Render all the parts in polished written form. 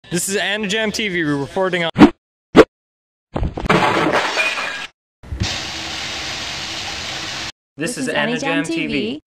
This is Anajam TV reporting on. This is Anajam TV.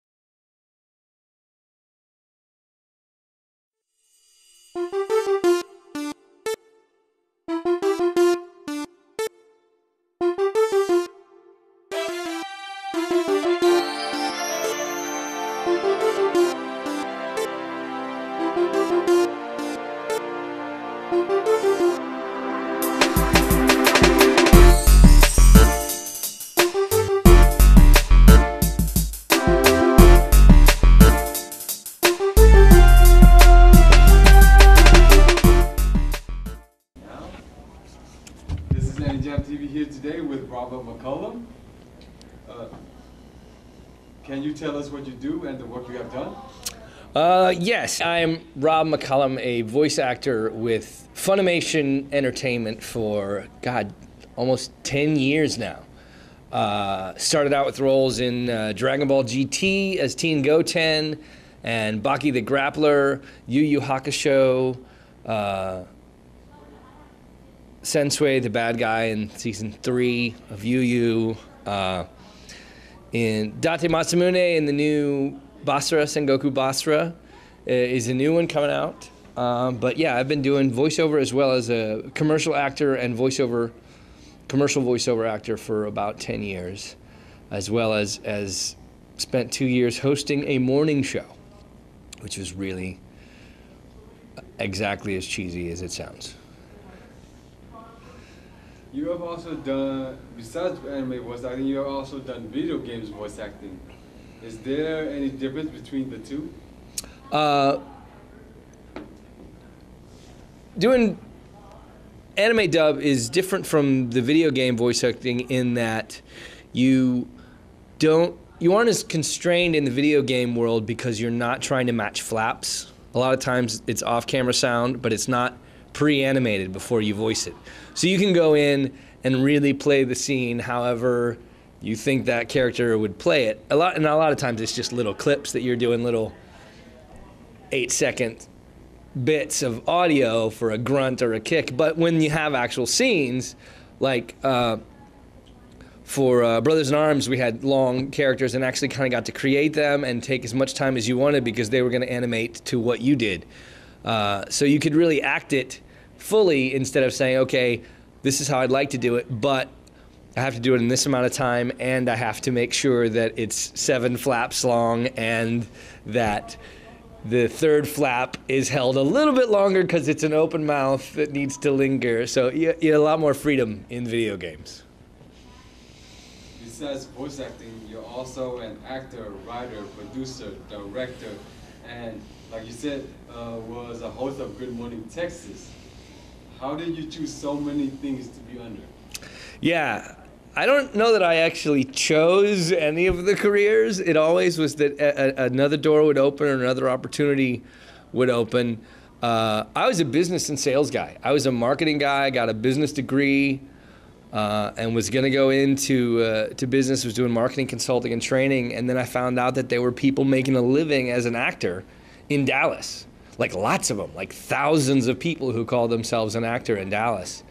McCollum TV here today with Robert McCollum. Can you tell us what you do and the work you have done? Yes, I'm Rob McCollum, a voice actor with Funimation Entertainment for, God, almost 10 years now. Started out with roles in Dragon Ball GT as Teen Goten, and Baki the Grappler, Yu Yu Hakusho, Sensui, the bad guy in season 3 of Yu Yu, in Date Masamune in the new Basra, Sengoku Basra is a new one coming out. But yeah, I've been doing voiceover as well as a commercial actor and commercial voiceover actor for about 10 years, as well as spent 2 years hosting a morning show, which was really exactly as cheesy as it sounds. You have also done, besides anime voice acting, you have also done video games voice acting. Is there any difference between the two? Doing anime dub is different from the video game voice acting in that you aren't as constrained in the video game world because you're not trying to match flaps. A lot of times it's off-camera sound, but it's not pre-animated before you voice it. So you can go in and really play the scene however you think that character would play it. And a lot of times it's just little clips that you're doing, little 8-second bits of audio for a grunt or a kick. But when you have actual scenes, like for Brothers in Arms, we had long characters and actually kind of got to create them and take as much time as you wanted because they were going to animate to what you did. So you could really act it fully instead of saying, okay, this is how I'd like to do it, but I have to do it in this amount of time, and I have to make sure that it's 7 flaps long and that the third flap is held a little bit longer because it's an open mouth that needs to linger. So you have a lot more freedom in video games. Besides voice acting, you're also an actor, writer, producer, director, and like you said, was a host of Good Morning Texas. How did you choose so many things to be under? Yeah, I don't know that I actually chose any of the careers. It always was that another door would open or another opportunity would open. I was a business and sales guy. I was a marketing guy, got a business degree, and was going to go into to business, was doing marketing consulting and training, and then I found out that there were people making a living as an actor in Dallas. Like lots of them, like thousands of people who call themselves an actor in Dallas.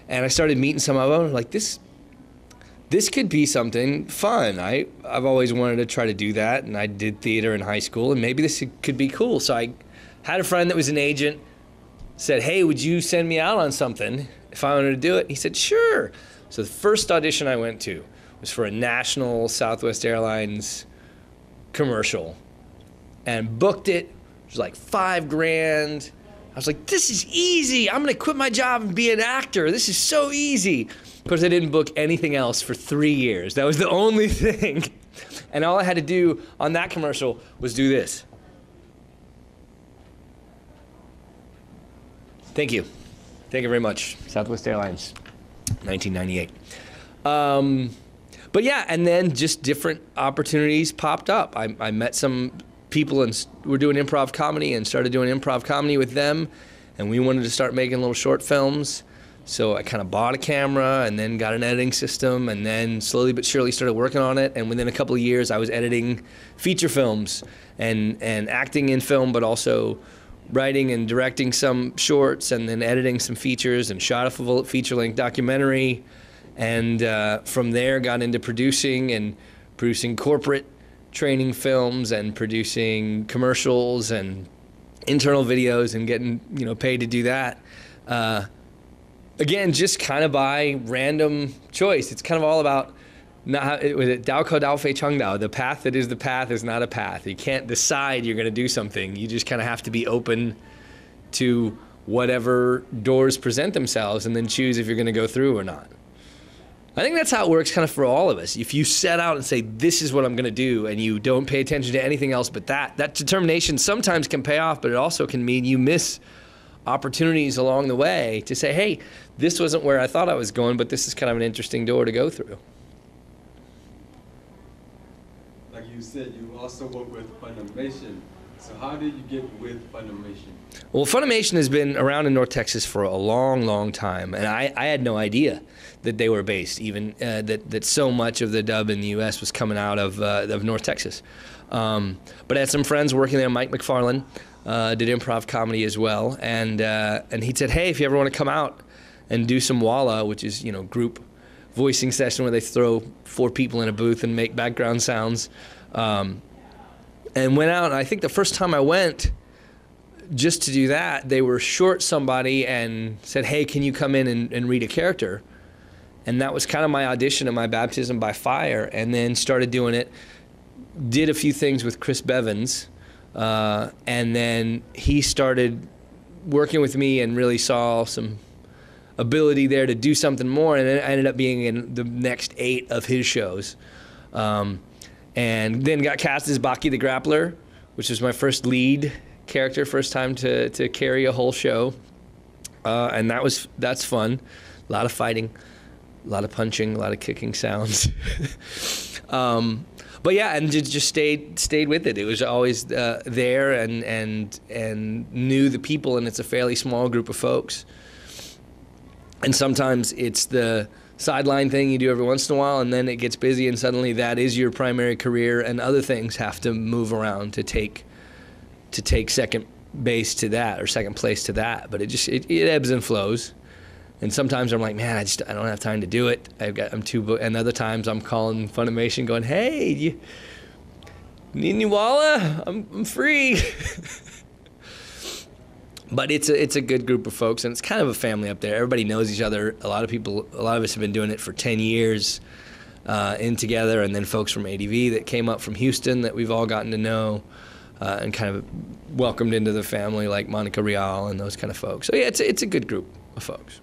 And I started meeting some of them, like this could be something fun. I've always wanted to try to do that, and I did theater in high school, and maybe this could be cool. So I had a friend that was an agent, said, hey, would you send me out on something if I wanted to do it? He said, sure. So the first audition I went to was for a national Southwest Airlines commercial, and booked it. It was like $5,000. I was like, this is easy. I'm gonna quit my job and be an actor. This is so easy. Of course, I didn't book anything else for 3 years. That was the only thing. And all I had to do on that commercial was do this. Thank you. Thank you very much. Southwest Airlines, 1998. But yeah, and then just different opportunities popped up. I met some people and we're doing improv comedy and started doing improv comedy with them, and we wanted to start making little short films. So I kind of bought a camera and then got an editing system, and then slowly but surely started working on it. And within a couple of years, I was editing feature films and acting in film, but also writing and directing some shorts, and then editing some features, and shot a full feature-length documentary. And from there, got into producing corporate training films and producing commercials and internal videos and getting paid to do that. Again, just kind of by random choice. It's kind of all about Dao Ko Dao Fei Cheng Dao. The path that is the path is not a path. You can't decide you're going to do something. You just kind of have to be open to whatever doors present themselves and then choose if you're going to go through or not. I think that's how it works kind of for all of us. If you set out and say, this is what I'm going to do, and you don't pay attention to anything else but that determination sometimes can pay off, but it also can mean you miss opportunities along the way to say, hey, this wasn't where I thought I was going, but this is kind of an interesting door to go through. Like you said, you also work with Funimation. So how did you get with Funimation? Well, Funimation has been around in North Texas for a long, long time, and I had no idea that they were based, even that so much of the dub in the U.S. was coming out of North Texas. But I had some friends working there. Mike McCollum did improv comedy as well, and he said, hey, if you ever want to come out and do some Walla, which is group voicing session where they throw 4 people in a booth and make background sounds. And went out, and I think the first time I went just to do that, they were short somebody and said, hey, can you come in and read a character? And that was kind of my audition and my baptism by fire, and then started doing it. Did a few things with Chris Bevins, and then he started working with me and really saw some ability there to do something more, and it ended up being in the next 8 of his shows. And then got cast as Baki the Grappler, which was my first lead character, first time to carry a whole show. And that's fun. A lot of fighting, a lot of punching, a lot of kicking sounds. But yeah, and just stayed with it. It was always there, and knew the people, and it's a fairly small group of folks. And sometimes it's the sideline thing you do every once in a while, and then it gets busy, and suddenly that is your primary career, and other things have to move around to take second base to that, or second place to that. But it ebbs and flows. And sometimes I'm like, man, I don't have time to do it. I'm too booked. And other times I'm calling Funimation, going, hey, you need any Walla? I'm free. But it's a good group of folks, and it's kind of a family up there. Everybody knows each other. A lot of us have been doing it for 10 years in together, and then folks from ADV that came up from Houston that we've all gotten to know and kind of welcomed into the family, like Monica Rial and those kind of folks. So yeah, it's a good group of folks.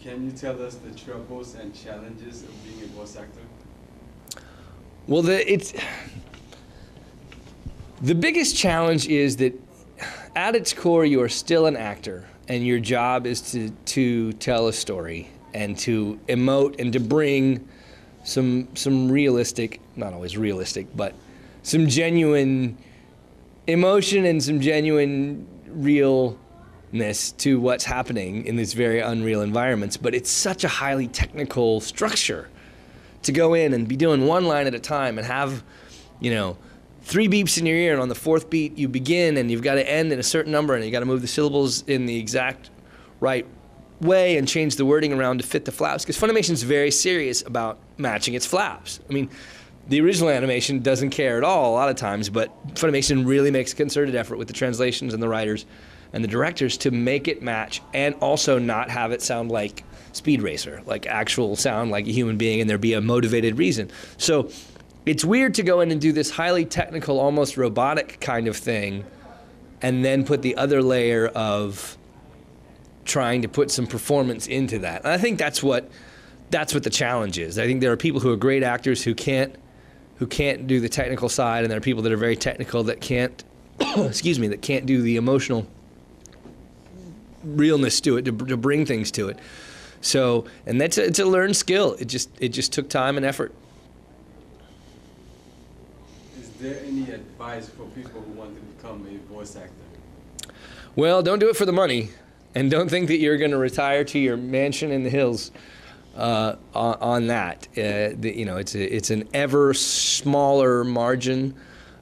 Can you tell us the troubles and challenges of being a voice actor? Well, the biggest challenge is that at its core, you are still an actor, and your job is to tell a story and to emote and to bring some realistic, not always realistic, but some genuine emotion and some genuine realness to what's happening in these very unreal environments. But it's such a highly technical structure to go in and be doing one line at a time and have, 3 beeps in your ear, and on the 4th beat you begin, and you've got to end in a certain number, and you got to move the syllables in the exact right way and change the wording around to fit the flaps, because Funimation's very serious about matching its flaps. I mean, the original animation doesn't care at all a lot of times, but Funimation really makes a concerted effort with the translations and the writers and the directors to make it match, and also not have it sound like Speed Racer, like actual sound like a human being, and there be a motivated reason. So it's weird to go in and do this highly technical, almost robotic kind of thing, and then put the other layer of trying to put some performance into that. And I think that's what the challenge is. I think there are people who are great actors who can't do the technical side, and there are people that are very technical that can't that can't do the emotional realness to it, to bring things to it. So, and it's a learned skill. It just took time and effort. Is there any advice for people who want to become a voice actor? Well, don't do it for the money, and don't think that you're going to retire to your mansion in the hills on that. It's an ever smaller margin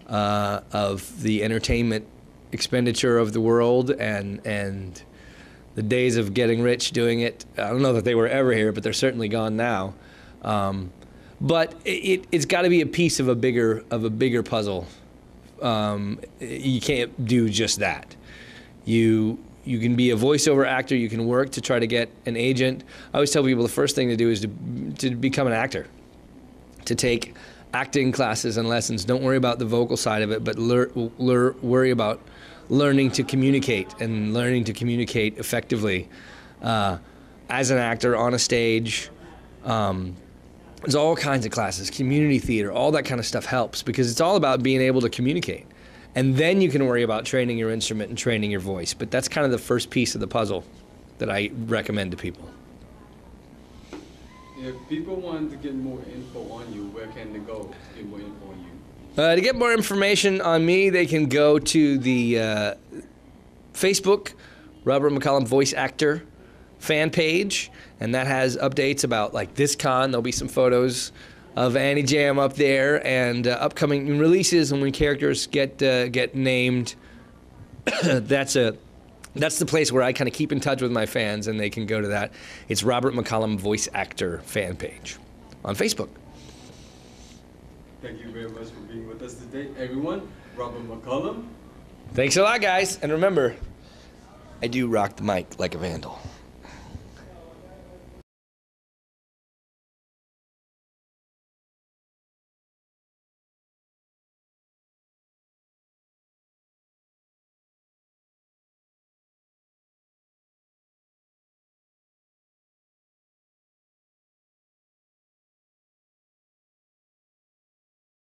of the entertainment expenditure of the world, and the days of getting rich doing it, I don't know that they were ever here, but they're certainly gone now. But it's got to be a piece of a bigger puzzle. You can't do just that. You can be a voiceover actor. You can work to try to get an agent. I always tell people the first thing to do is to become an actor, to take acting classes and lessons. Don't worry about the vocal side of it, but worry about learning to communicate and learning to communicate effectively as an actor on a stage. There's all kinds of classes, community theater, all that kind of stuff helps, because it's all about being able to communicate. And then you can worry about training your instrument and training your voice. But that's kind of the first piece of the puzzle that I recommend to people. If people want to get more info on you, where can they go to get more info on you? To get more information on me, they can go to the Facebook, Robert McCollum Voice Actor fan page, and that has updates about like this con. There'll be some photos of Annie Jam up there, and upcoming releases, and when characters get named. That's the place where I kind of keep in touch with my fans, and they can go to that. It's Robert McCollum Voice Actor fan page on Facebook. Thank you very much for being with us today, everyone. Robert McCollum. Thanks a lot, guys, and remember, I do rock the mic like a vandal.